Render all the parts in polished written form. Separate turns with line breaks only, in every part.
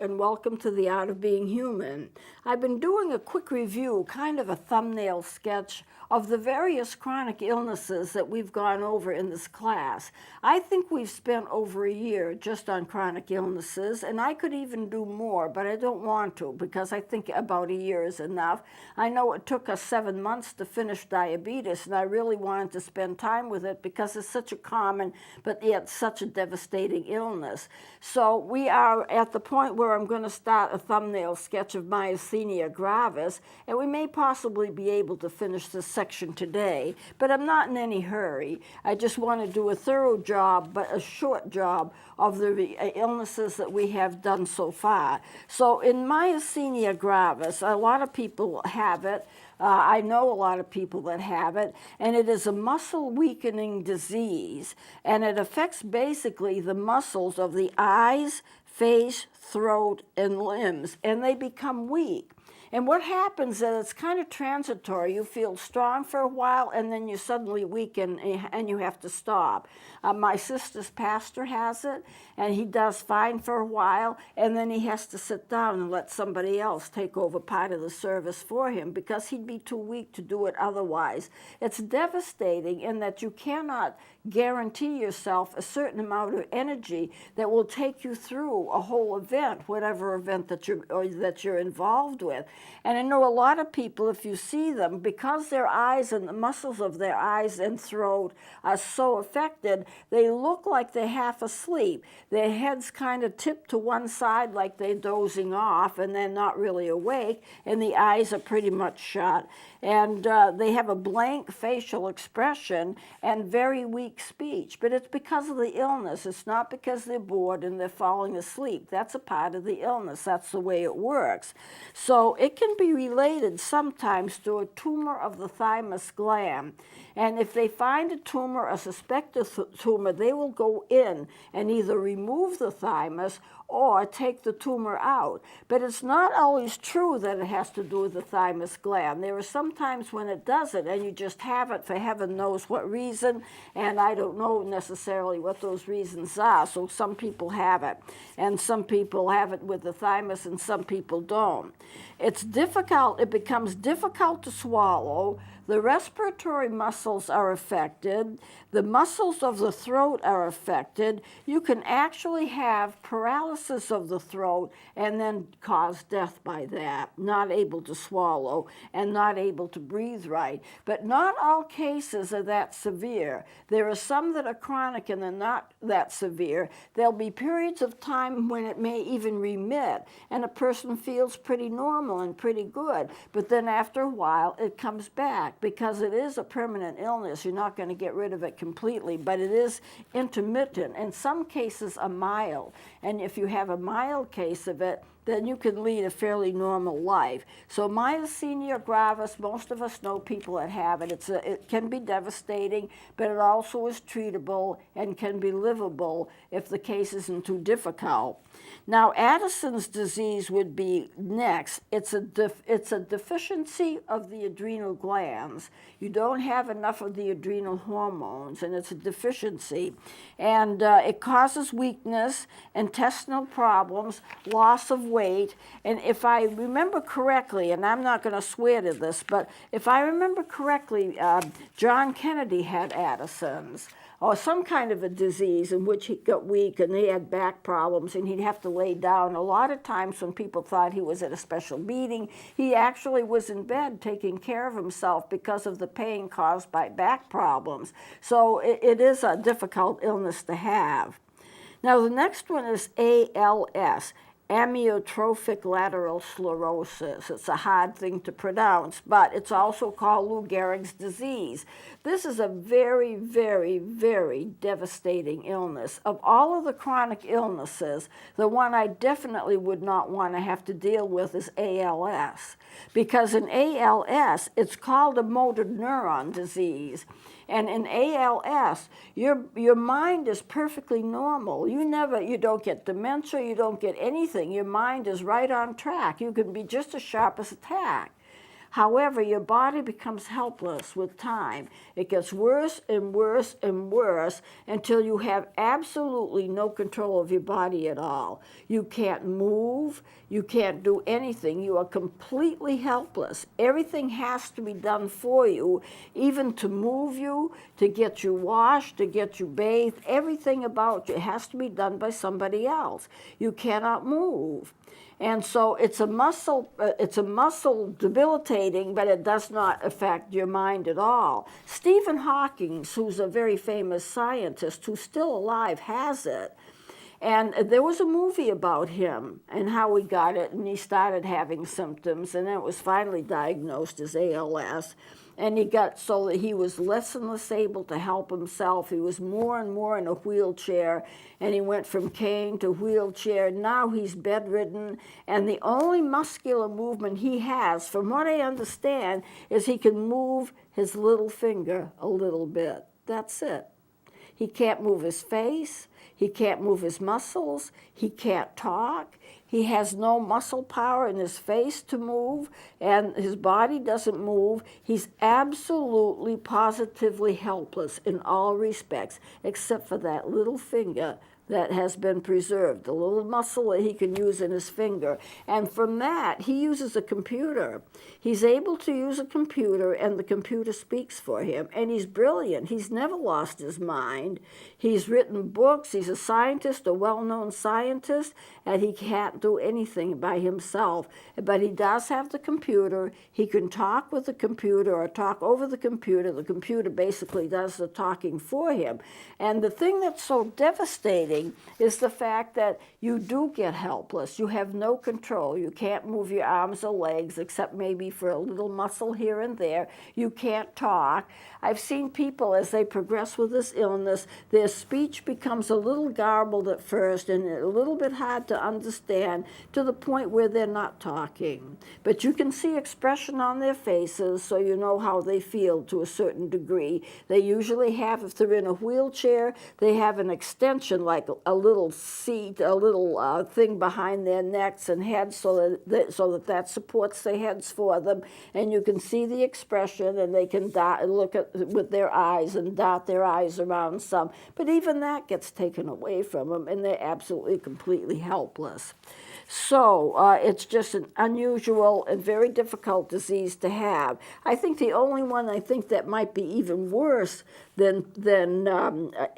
and welcome to The Art of Being Human. I've been doing a quick review, kind of a thumbnail sketch, of the various chronic illnesses that we've gone over in this class. I think we've spent over a year just on chronic illnesses, and I could even do more, but I don't want to because I think about a year is enough. I know it took us 7 months to finish diabetes, and I really wanted to spend time with it because it's such a common but yet such a devastating illness. So we are at the point where I'm going to start a thumbnail sketch of myasthenia gravis, and we may possibly be able to finish this section today, but I'm not in any hurry. I just want to do a thorough job, but a short job of the illnesses that we have done so far. So in myasthenia gravis, a lot of people have it. I know a lot of people that have it, and it is a muscle weakening disease, and it affects basically the muscles of the eyes, face, throat, and limbs, and they become weak. And what happens is it's kind of transitory. You feel strong for a while, and then you suddenly weaken, and you have to stop. My sister's pastor has it, and he does fine for a while, and then he has to sit down and let somebody else take over part of the service for him because he'd be too weak to do it otherwise. It's devastating in that you cannot guarantee yourself a certain amount of energy that will take you through a whole event, whatever event that you're involved with. And I know a lot of people, if you see them, because their eyes and the muscles of their eyes and throat are so affected, they look like they're half asleep. Their heads kind of tip to one side like they're dozing off, and they're not really awake, and the eyes are pretty much shut. And they have a blank facial expression and very weak speech. But it's because of the illness. It's not because they're bored and they're falling asleep. That's a part of the illness. That's the way it works. So it can be related sometimes to a tumor of the thymus gland. And if they find a tumor, a suspected tumor, they will go in and either remove the thymus or take the tumor out. But it's not always true that it has to do with the thymus gland. There are some times when it doesn't, and you just have it for heaven knows what reason, and I don't know necessarily what those reasons are. So some people have it, and some people have it with the thymus, and some people don't. It's difficult. It becomes difficult to swallow. The respiratory muscles are affected. The muscles of the throat are affected. You can actually have paralysis of the throat and then cause death by that, not able to swallow and not able to breathe right. But not all cases are that severe. There are some that are chronic and they're not that severe. There'll be periods of time when it may even remit and a person feels pretty normal and pretty good. But then after a while, it comes back. Because it is a permanent illness, you're not going to get rid of it completely, but it is intermittent. In some cases, a mild. And if you have a mild case of it, then you can lead a fairly normal life. So myasthenia gravis, most of us know people that have it. It can be devastating, but it also is treatable and can be livable if the case isn't too difficult. Now, Addison's disease would be next. It's a deficiency of the adrenal glands. You don't have enough of the adrenal hormones, and it's a deficiency. And it causes weakness, intestinal problems, loss of weight. And if I remember correctly, and I'm not going to swear to this, but if I remember correctly, John Kennedy had Addison's, or some kind of a disease in which he got weak and he had back problems and he'd have to lay down. A lot of times when people thought he was at a special meeting, he actually was in bed taking care of himself because of the pain caused by back problems. So it is a difficult illness to have. Now the next one is ALS. Amyotrophic lateral sclerosis. It's a hard thing to pronounce, but it's also called Lou Gehrig's disease. This is a very, very, very devastating illness. Of all of the chronic illnesses, the one I definitely would not want to have to deal with is ALS. Because in ALS, it's called a motor neuron disease. And in ALS, your mind is perfectly normal. You don't get dementia, you don't get anything. Your mind is right on track. You can be just as sharp as a tack. However, your body becomes helpless with time. It gets worse and worse and worse until you have absolutely no control of your body at all. You can't move. You can't do anything. You are completely helpless. Everything has to be done for you, even to move you, to get you washed, to get you bathed. Everything about you has to be done by somebody else. You cannot move. And so it's a muscle debilitating, but it does not affect your mind at all. Stephen Hawking, who's a very famous scientist who's still alive, has it. And there was a movie about him and how he got it, and he started having symptoms, and then it was finally diagnosed as ALS. And he got so that he was less and less able to help himself. He was more and more in a wheelchair, and he went from cane to wheelchair. Now he's bedridden, and the only muscular movement he has, from what I understand, is he can move his little finger a little bit. That's it. He can't move his face. He can't move his muscles. He can't talk. He has no muscle power in his face to move, and his body doesn't move. He's absolutely, positively helpless in all respects, except for that little finger that has been preserved, the little muscle that he can use in his finger. And from that, he uses a computer. He's able to use a computer, and the computer speaks for him. And he's brilliant. He's never lost his mind. He's written books. He's a scientist, a well-known scientist, and he can't do anything by himself. But he does have the computer. He can talk with the computer or talk over the computer. The computer basically does the talking for him. And the thing that's so devastating is the fact that you do get helpless. You have no control. You can't move your arms or legs except maybe for a little muscle here and there. You can't talk. I've seen people as they progress with this illness, their speech becomes a little garbled at first and a little bit hard to understand to the point where they're not talking. But you can see expression on their faces, so you know how they feel to a certain degree. They usually have, if they're in a wheelchair, they have an extension like a little seat, a little thing behind their necks and heads so that supports their heads for them. And you can see the expression, and they can look at with their eyes and dot their eyes around some. But even that gets taken away from them, and they're absolutely, completely helpless. So it's just an unusual and very difficult disease to have. I think the only one I think that might be even worse than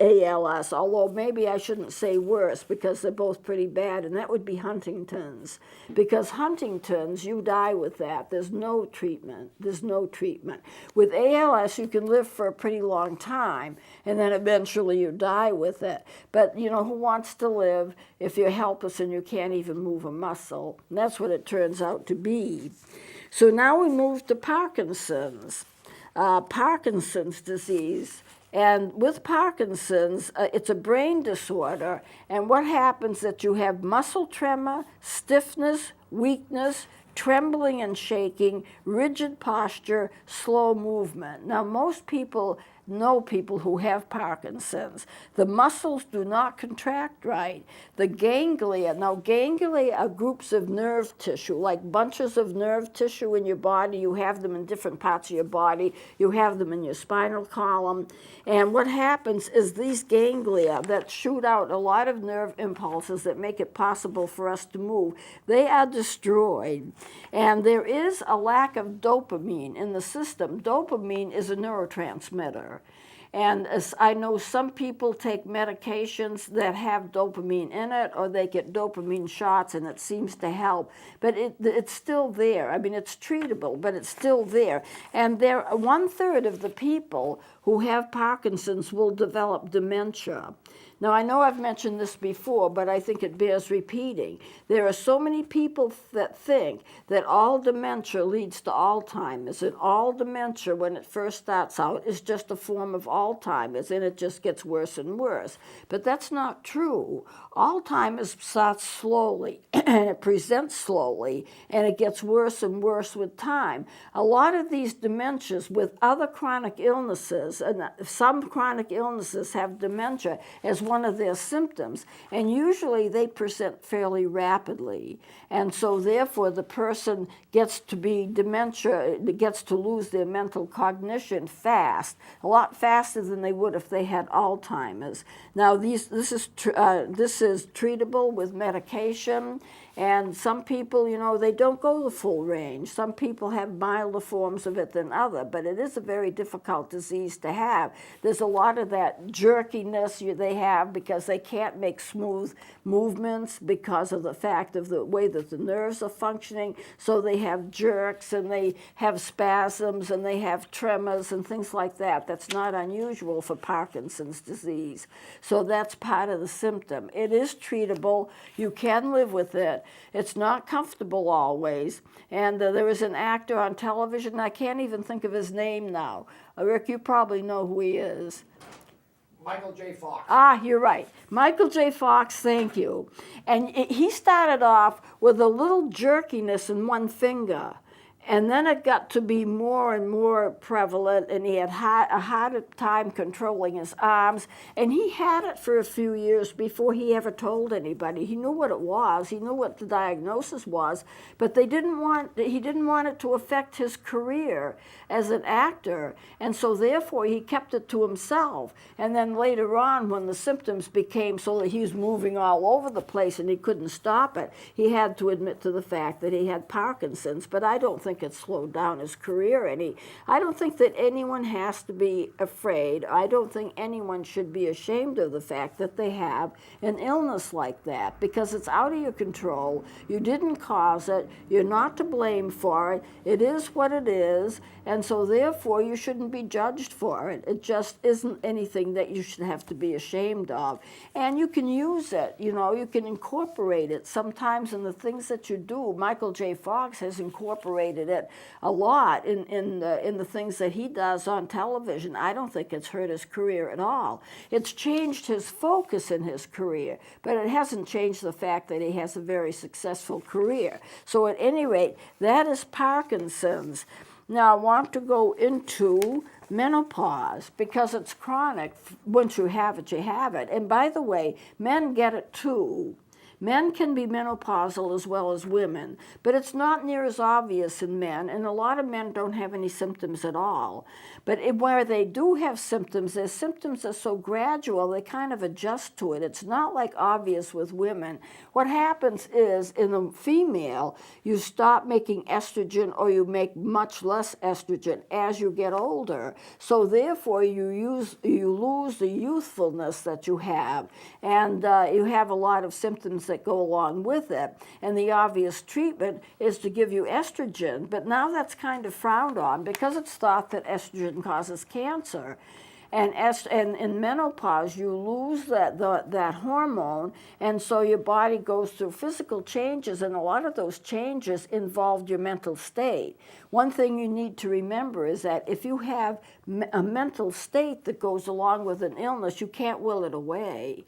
ALS, although maybe I shouldn't say worse because they're both pretty bad, and that would be Huntington's. Because Huntington's, you die with that. There's no treatment. There's no treatment. With ALS, you can live for a pretty long time, and then eventually you die with it. But, you know, who wants to live if you're helpless and you can't even move a muscle? And that's what it turns out to be. So now we move to Parkinson's. Parkinson's disease. And with Parkinson's, it's a brain disorder. And what happens is that you have muscle tremor, stiffness, weakness, trembling and shaking, rigid posture, slow movement. Now, most people know people who have Parkinson's. The muscles do not contract right. The ganglia, now ganglia are groups of nerve tissue, like bunches of nerve tissue in your body. You have them in different parts of your body. You have them in your spinal column. And what happens is these ganglia that shoot out a lot of nerve impulses that make it possible for us to move, they are destroyed. And there is a lack of dopamine in the system. Dopamine is a neurotransmitter. And as I know some people take medications that have dopamine in it, or they get dopamine shots, and it seems to help. But it's still there. I mean, it's treatable, but it's still there. And 1/3 of the people who have Parkinson's will develop dementia. Now, I know I've mentioned this before, but I think it bears repeating. There are so many people that think that all dementia leads to Alzheimer's, and all dementia, when it first starts out, is just a form of Alzheimer's. Alzheimer's, and it just gets worse and worse. But that's not true. Alzheimer's starts slowly, and it presents slowly, and it gets worse and worse with time. A lot of these dementias with other chronic illnesses, and some chronic illnesses have dementia as one of their symptoms, and usually they present fairly rapidly. And so therefore the person gets to be dementia, gets to lose their mental cognition fast, a lot faster than they would if they had Alzheimer's. Now this is treatable with medication. And some people, you know, they don't go the full range. Some people have milder forms of it than other, but it is a very difficult disease to have. There's a lot of that jerkiness they have because they can't make smooth movements because of the fact of the way that the nerves are functioning. So they have jerks and they have spasms and they have tremors and things like that. That's not unusual for Parkinson's disease. So that's part of the symptom. It is treatable. You can live with it. It's not comfortable always. And there is an actor on television, I can't even think of his name now. Rick, you probably know who he is.
Michael J. Fox.
Ah, you're right. Michael J. Fox, thank you. And he started off with a little jerkiness in one finger. And then it got to be more and more prevalent, and he had a harder time controlling his arms. And he had it for a few years before he ever told anybody. He knew what it was. He knew what the diagnosis was, but he didn't want it to affect his career as an actor. And so therefore he kept it to himself. And then later on, when the symptoms became so that he was moving all over the place and he couldn't stop it, he had to admit to the fact that he had Parkinson's. But I don't think it slowed down his career any. I don't think that anyone has to be afraid. I don't think anyone should be ashamed of the fact that they have an illness like that, because it's out of your control. You didn't cause it. You're not to blame for it. It is what it is, and so therefore you shouldn't be judged for it. It just isn't anything that you should have to be ashamed of. And you can use it, you know, you can incorporate it sometimes in the things that you do. Michael J. Fox has incorporated it a lot in the things that he does on television. I don't think it's hurt his career at all. It's changed his focus in his career, but it hasn't changed the fact that he has a very successful career. So at any rate, that is Parkinson's. Now I want to go into menopause because it's chronic. Once you have it, you have it. And by the way, men get it too. Men can be menopausal as well as women, but it's not near as obvious in men, and a lot of men don't have any symptoms at all. But where they do have symptoms, their symptoms are so gradual, they kind of adjust to it. It's not like obvious with women. What happens is, in a female, you stop making estrogen or you make much less estrogen as you get older. So therefore, you lose the youthfulness that you have, and you have a lot of symptoms that go along with it. And the obvious treatment is to give you estrogen, but now that's kind of frowned on because it's thought that estrogen causes cancer. And in menopause, you lose that hormone, and so your body goes through physical changes, and a lot of those changes involved your mental state. One thing you need to remember is that if you have a mental state that goes along with an illness, you can't will it away.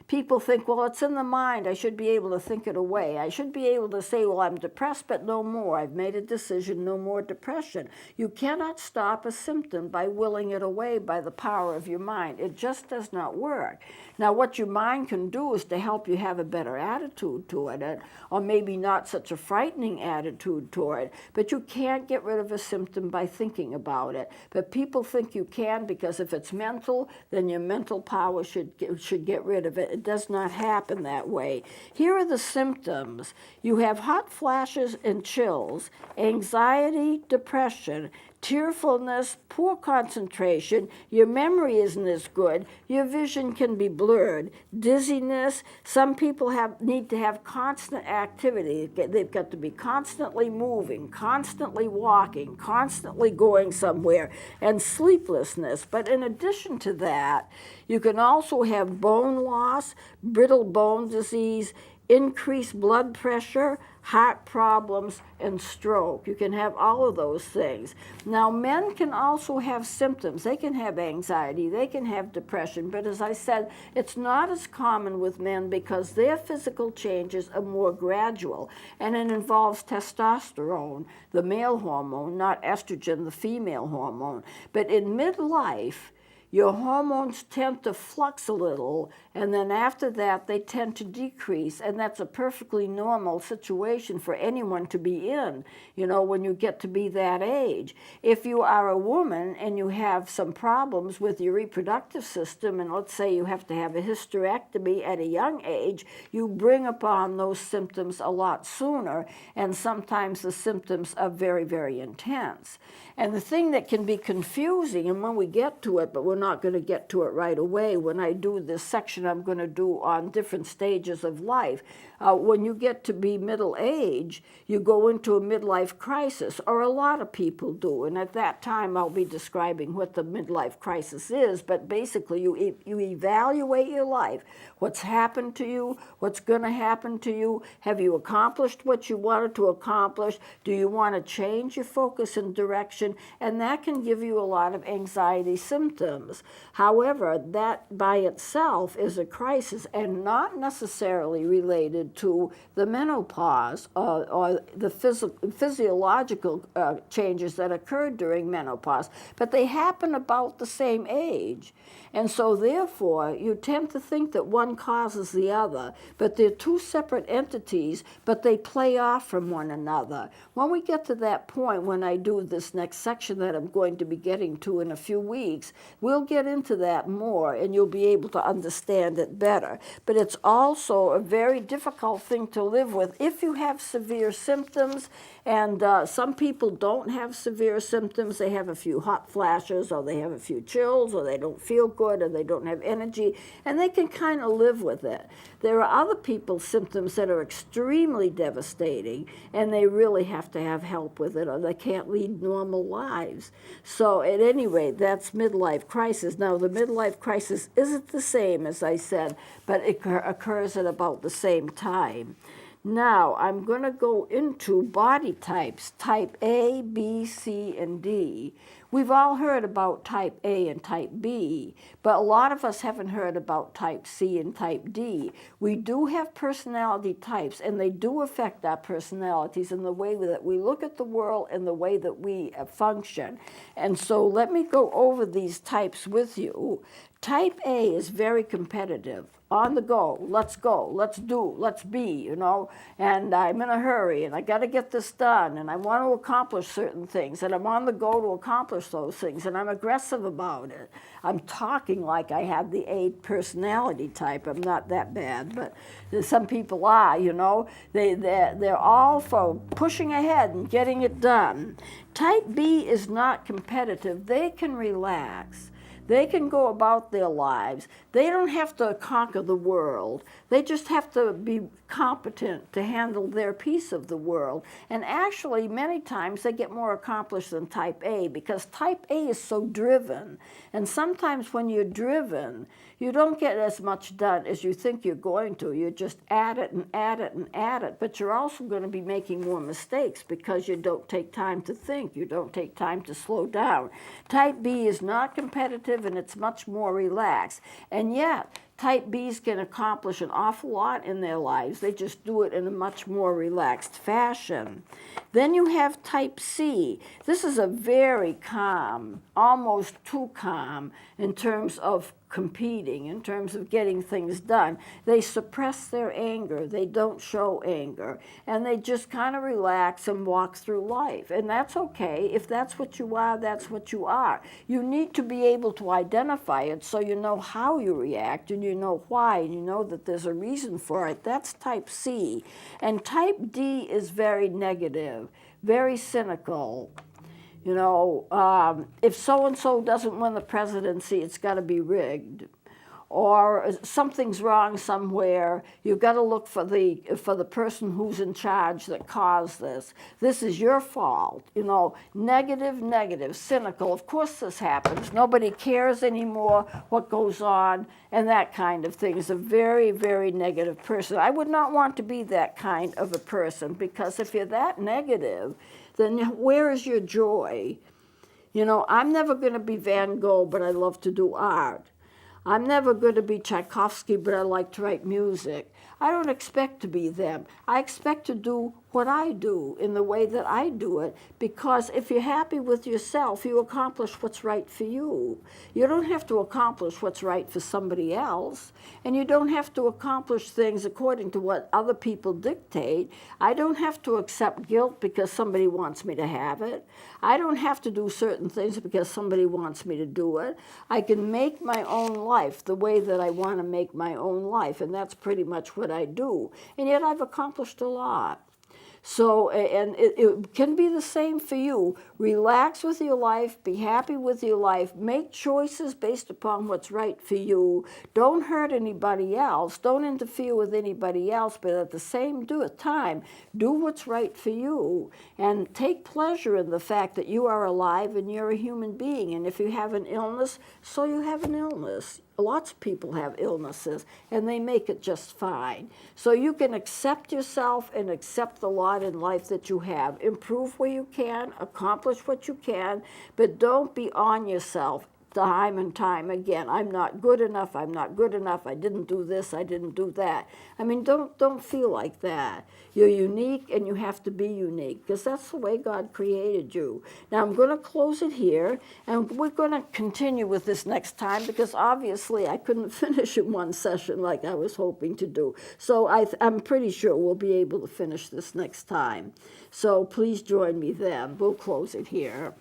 People think, well, it's in the mind. I should be able to think it away. I should be able to say, well, I'm depressed, but no more. I've made a decision, no more depression. You cannot stop a symptom by willing it away by the power of your mind. It just does not work. Now, what your mind can do is to help you have a better attitude toward it, or maybe not such a frightening attitude toward it, but you can't get rid of a symptom by thinking about it. But people think you can because if it's mental, then your mental power should get rid of it. It does not happen that way. Here are the symptoms. You have hot flashes and chills, anxiety, depression, tearfulness, poor concentration, your memory isn't as good, your vision can be blurred, dizziness. Some people need to have constant activity. They've got to be constantly moving, constantly walking, constantly going somewhere, and sleeplessness. But in addition to that, you can also have bone loss, brittle bone disease, increased blood pressure, heart problems, and stroke. You can have all of those things. Now, men can also have symptoms. They can have anxiety, they can have depression, but as I said, it's not as common with men because their physical changes are more gradual, and it involves testosterone, the male hormone, not estrogen, the female hormone. But in midlife, your hormones tend to flux a little, and then after that, they tend to decrease, and that's a perfectly normal situation for anyone to be in, you know, when you get to be that age. If you are a woman and you have some problems with your reproductive system, and let's say you have to have a hysterectomy at a young age, you bring upon those symptoms a lot sooner, and sometimes the symptoms are very, very intense. And the thing that can be confusing, and when we get to it, but we're not going to get to it right away, when I do this section I'm going to do on different stages of life, when you get to be middle age, you go into a midlife crisis, or a lot of people do. And at that time, I'll be describing what the midlife crisis is, but basically you evaluate your life, what's happened to you, what's going to happen to you, have you accomplished what you wanted to accomplish, do you want to change your focus and direction, and that can give you a lot of anxiety symptoms. However, that by itself is a crisis and not necessarily related to the menopause or the physiological changes that occurred during menopause, but they happen about the same age. And so therefore, you tend to think that one causes the other, but they're two separate entities, but they play off from one another. When we get to that point, when I do this next section that I'm going to be getting to in a few weeks, we'll get into that more and you'll be able to understand it better. But it's also a very difficult thing to live with if you have severe symptoms, and some people don't have severe symptoms. They have a few hot flashes, or they have a few chills, or they don't feel good, or they don't have energy, and they can kind of live with it. There are other people's symptoms that are extremely devastating, and they really have to have help with it, or they can't lead normal lives. So at any rate, that's midlife crisis. Now, the midlife crisis isn't the same, as I said, but it occurs at about the same time. Now, I'm going to go into body types, type A, B, C, and D. We've all heard about type A and type B, but a lot of us haven't heard about type C and type D. We do have personality types, and they do affect our personalities in the way that we look at the world and the way that we function. And so let me go over these types with you. Type A is very competitive. On the go, let's do, let's be, you know, and I'm in a hurry, and I got to get this done, and I want to accomplish certain things, and I'm on the go to accomplish those things, and I'm aggressive about it. I'm talking like I have the A personality type. I'm not that bad, but some people are, you know. They're all for pushing ahead and getting it done. Type B is not competitive. They can relax. They can go about their lives. They don't have to conquer the world. They just have to be competent to handle their piece of the world. And actually, many times they get more accomplished than type A, because type A is so driven. And sometimes when you're driven, you don't get as much done as you think you're going to. You just add it and add it and add it. But you're also going to be making more mistakes because you don't take time to think. You don't take time to slow down. Type B is not competitive, and it's much more relaxed. And yet, type Bs can accomplish an awful lot in their lives. They just do it in a much more relaxed fashion. Then you have type C. This is a very calm, almost too calm in terms of competing, in terms of getting things done. They suppress their anger. They don't show anger. And they just kind of relax and walk through life. And that's okay. If that's what you are, that's what you are. You need to be able to identify it so you know how you react and you know why and you know that there's a reason for it. That's type C. And type D is very negative, very cynical. You know, if so-and-so doesn't win the presidency, it's got to be rigged. or something's wrong somewhere, you've got to look for the person who's in charge that caused this. This is your fault. You know, negative, cynical. Of course this happens. Nobody cares anymore what goes on, and that kind of thing is a very, very negative person. I would not want to be that kind of a person, because if you're that negative, then where is your joy? You know, I'm never going to be Van Gogh, but I love to do art. I'm never going to be Tchaikovsky, but I like to write music. I don't expect to be them. I expect to do what I do in the way that I do it, because if you're happy with yourself, you accomplish what's right for you. You don't have to accomplish what's right for somebody else, and you don't have to accomplish things according to what other people dictate. I don't have to accept guilt because somebody wants me to have it. I don't have to do certain things because somebody wants me to do it. I can make my own life the way that I want to make my own life, and that's pretty much what I do. And yet I've accomplished a lot. So, and it can be the same for you. Relax with your life, be happy with your life, make choices based upon what's right for you. Don't hurt anybody else, don't interfere with anybody else, but at the same time, do what's right for you. And take pleasure in the fact that you are alive and you're a human being. And if you have an illness, so you have an illness. Lots of people have illnesses, and they make it just fine. So you can accept yourself and accept the lot in life that you have. Improve where you can, accomplish what you can, but don't be on yourself time and time again. I'm not good enough, I didn't do this, I didn't do that. I mean, don't feel like that. You're unique, and you have to be unique, because that's the way God created you. Now I'm going to close it here, and we're going to continue with this next time, because obviously I couldn't finish in one session like I was hoping to do. So I'm pretty sure we'll be able to finish this next time. So please join me then. We'll close it here.